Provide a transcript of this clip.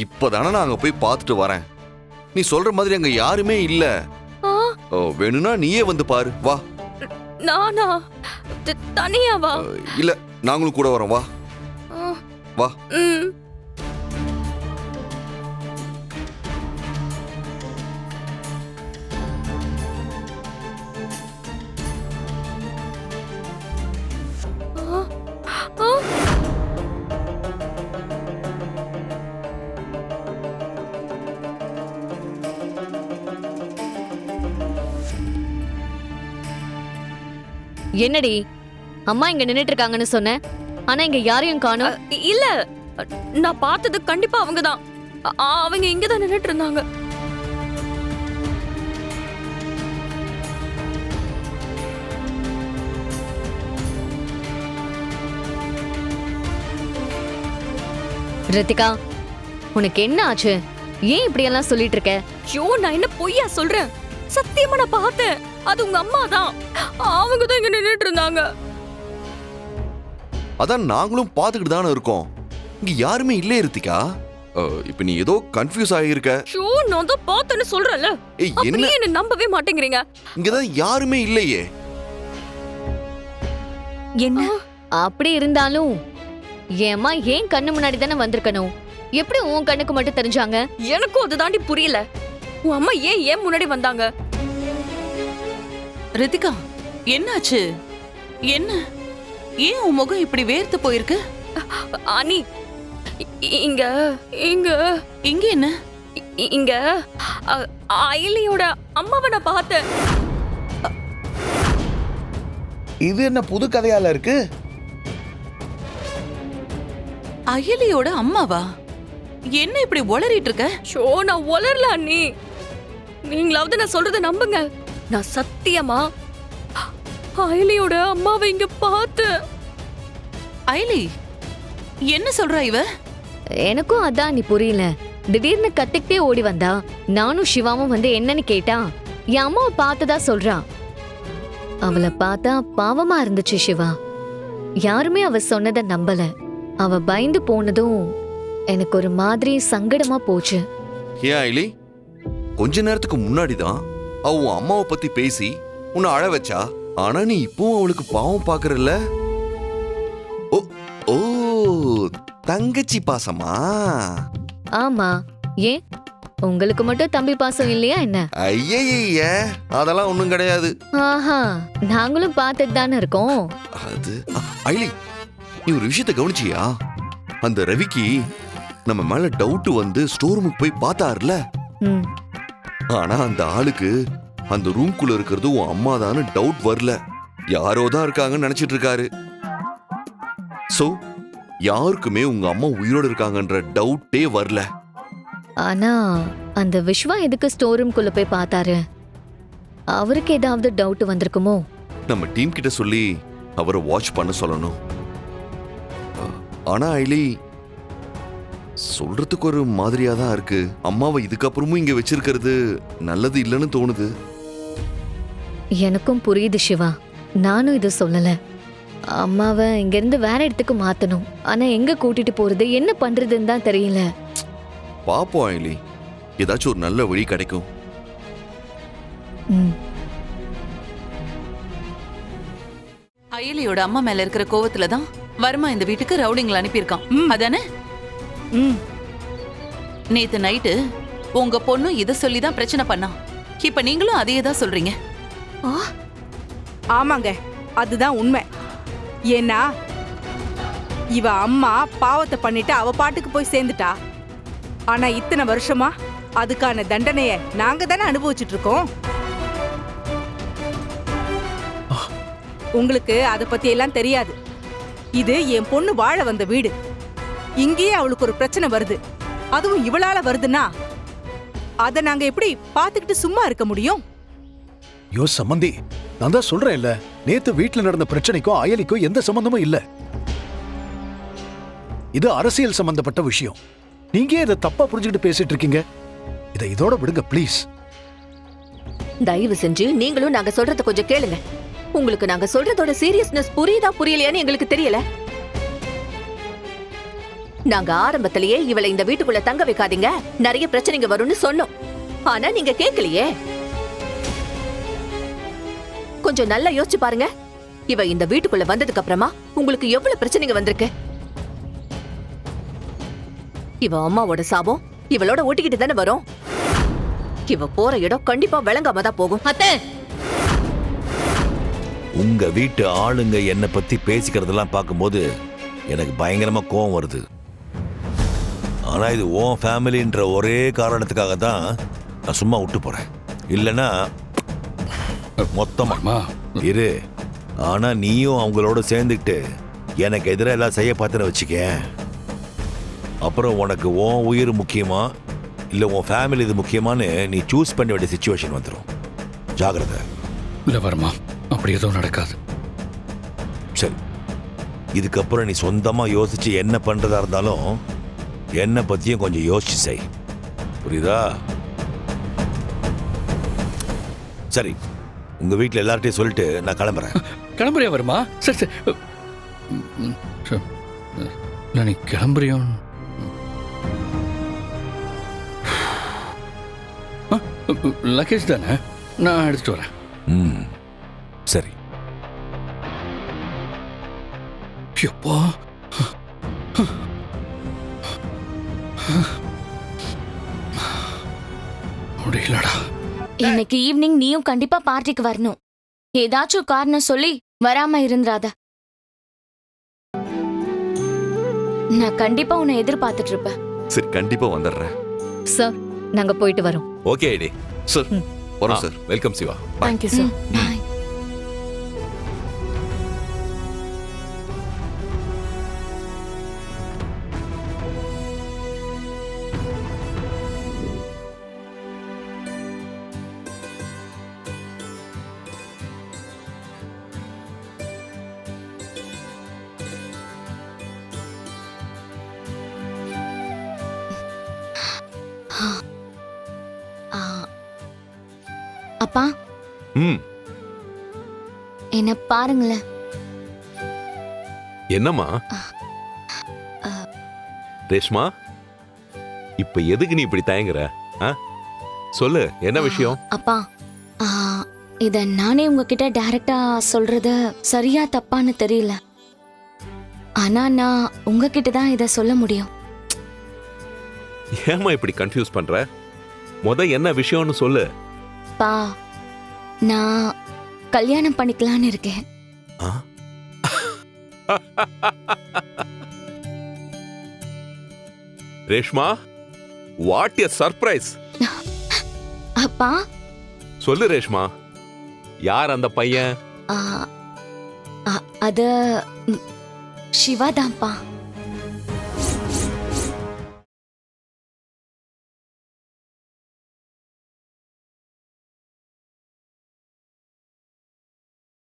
இப்பதானே நான் அங்க போய் பார்த்துட்டு வரேன். நீ சொல்ற மாதிரி அங்க யாருமே இல்ல. வேணும்னா நீயே வந்து பாரு, வா. நானா? தனியா வா? இல்ல, நாங்களும் கூட வரோம், வா. வா. என்னடி அம்மா இங்க நின்னுட்டு இருக்காங்கன்னு சொன்ன, ஆனா இங்க யாரையும் காணோம். இல்ல, நான் பார்த்தது கண்டிப்பா அவங்கதான். அவங்க இங்கதான் நின்னுட்டு இருந்தாங்க. ரித்திகா, உனக்கு என்ன ஆச்சு? ஏன் இப்படி எல்லாம் சொல்லிட்டு இருக்க? ஐயோ, நான் என்ன பொய்யா சொல்றேன்? சத்தியமா நான் பார்த்தேன். அது உங்க அம்மா தான். அவங்க தான் இங்க நின்னுட்டு இருந்தாங்க. அதான் நாங்களும் பார்த்துக்கிட்டு தானே இருக்கோம். இங்க யாருமே இல்ல ரித்திகா. இப்ப நீ ஏதோ கன்ஃபியூஸ் ஆகியிருக்க. ஐயோ, நான் தான் பார்த்தேன்னு சொல்றேன்ல. என்ன நம்பவே மாட்டேங்கிறீங்க? இங்கதான் யாருமே இல்லையே. என்ன அப்படி இருந்தாலும் என் அம்மா ஏன் கண்ணு முன்னாடி தானே வந்திருக்கணும். எப்படி உன் கண்ணுக்கு மட்டும் தெரிஞ்சாங்க? எனக்கும் அது தாண்டி புரியல. உன் அம்மா ஏன் முன்னாடி வந்தாங்க? ரித்திகா, என்னாச்சு? என்ன ஏன் உன் முகம் இப்படி வேர்த்து போயிருக்கு? அனி, இங்க இங்க இங்க என்ன? இங்க அயலியோட அம்மாவை நான் பார்த்தேன். இது என்ன புது கதையால இருக்கு? அயலியோட அம்மாவா? என்ன இப்படி உளறிட்டு இருக்க? ஷோ, நான் உளரல அண்ணி. நீங்களாவது நான் சொல்றத நம்புங்க. நான் சத்தியமா அயலியோட அம்மாவை இங்க பார்த்தேன். அயலி, என்ன சொல்றா இவ? எனக்கும் அதான் நீ புரியல. திடீர்னு கத்திக்கிட்டே ஓடி வந்தா. நானும் சிவாவும் வந்து என்னன்னு கேட்டா என் அம்மாவை பார்த்ததா சொல்றா. அவளை பார்த்தா பாவமா இருந்துச்சு சிவா. யாருமே அவ சொன்னதை நம்பல. அவ பயந்து போனதும் எனக்கு ஒரு மாதிரி சங்கடமா போச்சு. ஏன் அயலி, கொஞ்ச நேரத்துக்கு முன்னாடிதான் அவ உன் அம்மாவை பத்தி பேசி உன்னை அழ வச்சா. ஆனா நீ இப்பவும் அவளுக்கு பாவம் பாக்குறல்ல. ஓ ஓ, தங்கச்சி பாசமா? ஆமா, ஏன் உங்களுக்கு மட்டும் தம்பி பாசம் இல்லையா என்ன? ஐய, அதெல்லாம் ஒண்ணும் கிடையாது. ஆஹா, நாங்களும் பார்த்துட்டு தானே இருக்கோம். அது அயலி, நீ ஒரு விஷயத்தை கவனிச்சியா? அந்த ரவிக்கு நம்ம மேல டவுட் வந்து ஸ்டோர் ரூமுக்கு போய் பார்த்தாருல. ஆனா அந்த ஆளுக்கு அந்த ரூம்குள்ள இருக்கிறது உன் அம்மா தானு டவுட் வரல. யாரோ தான் இருக்காங்கன்னு நினைச்சிட்டு இருக்காரு. சோ யாருக்குமே உங்க அம்மா உயிரோடு இருக்காங்கன்ற டவுட்டே வரல. ஆனா அந்த விஸ்வா எதுக்கு ஸ்டோர் ரூம்குள்ள போய் பார்த்தாரு? அவருக்கு ஏதாவது டவுட் வந்திருக்குமோ? நம்ம டீம் கிட்ட சொல்லி அவரை வாட்ச் பண்ண சொல்லணும். ஆனா ஐலி, சொல்றதுக்கு ஒரு மாதிரியா தான் இருக்கு. அம்மாவை இதுக்கப்புறமும் இங்க வச்சிருக்கிறது நல்லது இல்லைன்னு தோணுது. எனக்கும் புரியுது சிவா. நானும் இதை சொல்லல. அம்மாவை இங்க இருந்து வேற இடத்துக்கு மாத்தணும். ஆனா எங்க கூட்டிட்டு போறது, என்ன பண்றதுன்னு தான் தெரியல. பாப்போம் ஐலி, ஏதாச்சும் ஒரு நல்ல வழி கிடைக்கும். அயலியோட அம்மா மேல இருக்கிற கோவத்துலதான் வர்மா இந்த வீட்டுக்கு ரவுடிங்களை அனுப்பியிருக்கான், அதானே? நேத்து நைட்டு உங்க பொண்ணு இத சொல்லிதான் பிரச்சனை பண்ணா. இப்ப நீங்களும் அதையே தான் சொல்றீங்க. ஆமாங்க, அதுதான் உண்மை. ஏன்னா இவ அம்மா பாவத்தை பண்ணிட்டு அவ பாட்டுக்கு போய் சேர்ந்துட்டா. ஆனா இத்தனை வருஷமா அதுக்கான தண்டனைய நாங்க தானே அனுபவிச்சுட்டு இருக்கோம். உங்களுக்கு அத பத்தி எல்லாம் தெரியாது. இது என் பொண்ணு வாழ வந்த வீடு. இங்கேயே அவளுக்கு ஒரு பிரச்சனை வருது, அதுவும் இவளால வருதுன்னா அத நாங்க எப்படி பாத்துக்கிட்டு சும்மா இருக்க முடியும்? யோ சம்பந்தி, நான் தான் சொல்றேன் இல்ல, நேத்து வீட்டுல நடந்த பிரச்சனைக்கும் அயலிக்கும் எந்த சம்பந்தமும் இல்ல. இது அரசியல் சம்பந்தப்பட்ட விஷயம். நீங்க இதை தப்பா புரிஞ்சுக்கிட்டு பேசிட்டு இருக்கீங்க. இதை இதோட விடுங்க ப்ளீஸ். தயவு செஞ்சு நீங்களும் நாங்க சொல்றத கொஞ்சம் கேளுங்க. உங்களுக்கு நாங்க சொல்றதோட சீரியஸ்னஸ் புரியுதா புரியலையான்னு எங்களுக்கு தெரியல. நாங்க ஆரம்பத்திலேயே இவளை இந்த வீட்டுக்குள்ள தங்க வைக்காதீங்க, நிறைய பிரச்சனைங்க வரும்னு சொன்னோம். ஆனா நீங்க கேட்கலையே. கொஞ்சம் நல்லா யோசிச்சு பாருங்க. இவ இந்த வீட்டுக்குள்ள வந்ததுக்கு அப்புறமா உங்களுக்கு எவ்வளவு பிரச்சனைங்க வந்திருக்கு. இவ அம்மாவோட சாபம் இவளோட ஒட்டிக்கிட்டு தானே வரும். இவ போற இடம் கண்டிப்பா விளங்காம தான் போகும். அத்தை, உங்க வீட்டு ஆளுங்க என்னை பத்தி பேசிக்கிறதெல்லாம் பார்க்கும்போது எனக்கு பயங்கரமா கோவம் வருது. ஆனா இது உன் ஃபேமிலின்ற ஒரே காரணத்துக்காக தான் நான் சும்மா விட்டு போறேன். இல்லைன்னா மொத்தமா இரு. ஆனா நீயும் அவங்களோட சேர்ந்துக்கிட்டு எனக்கு எதிராக எல்லாம் செய்ய பார்த்துன்னு வச்சுக்க, அப்புறம் உனக்கு உன் உயிர் முக்கியமா இல்லை உன் ஃபேமிலி இது முக்கியமானு நீ சூஸ் பண்ண வேண்டிய சுச்சுவேஷன் வந்துடும். ஜாகிரதை. இல்ல வர்மா, அப்படி எதுவும் நடக்காது. சரி, இதுக்கப்புறம் நீ சொந்தமா யோசிச்சு என்ன பண்றதா இருந்தாலும் என்னை பத்தியும் கொஞ்சம் யோசிச்சு செய். புரியுதா? சரி, உங்க வீட்டில் எல்லார்ட்டையும் சொல்லிட்டு நான் கிளம்புறேன். கிளம்புறியா வர்மா? சரி சரி. இல்லை, நீ கிளம்புறியோ? லக்கேஜ் தானே, நான் எடுத்துட்டு வரேன். ம், சரி. எப்பா, முடியலடா. இன்னைக்கு ஈவினிங் நீயும் கண்டிப்பா பார்ட்டிக்கு வரணும். ஏதாச்சும் காரணம் சொல்லி வராம இருந்துராத. நான் கண்டிப்பா உன்னை எதிர்பார்த்துட்டு இருப்பேன். சரி, கண்டிப்பா வந்துடுறேன். சார் நாங்க போயிட்டு வரோம். ஓகே ஐடி. சார் வரோம் sir. Welcome Siva. Thank you sir. Bye. அப்பா, ம், என்ன பாருங்களேன். என்னம்மா? ரேஷ்மா, இப்ப எதுக்கு நீ இப்படி தயங்குற? சொல்லு, என்ன விஷயம்? அப்பா, இத நானே உங்ககிட்ட டைரக்டா சொல்றது சரியா தப்பான்னு தெரியல. ஆனா நான் உங்ககிட்ட தான் இத சொல்ல முடியும். ஏமா இப்படி கன்ஃபியூஸ் பண்ற? என்ன விஷயம்னு சொல்லு. பா, நான் கல்யாணம் பண்ணிக்கலான்னு இருக்கேன். Reshma, what a surprise. அப்பா, சொல்லு ரேஷ்மா, யார் அந்த பையன்? அது சிவா தான்ப்பா.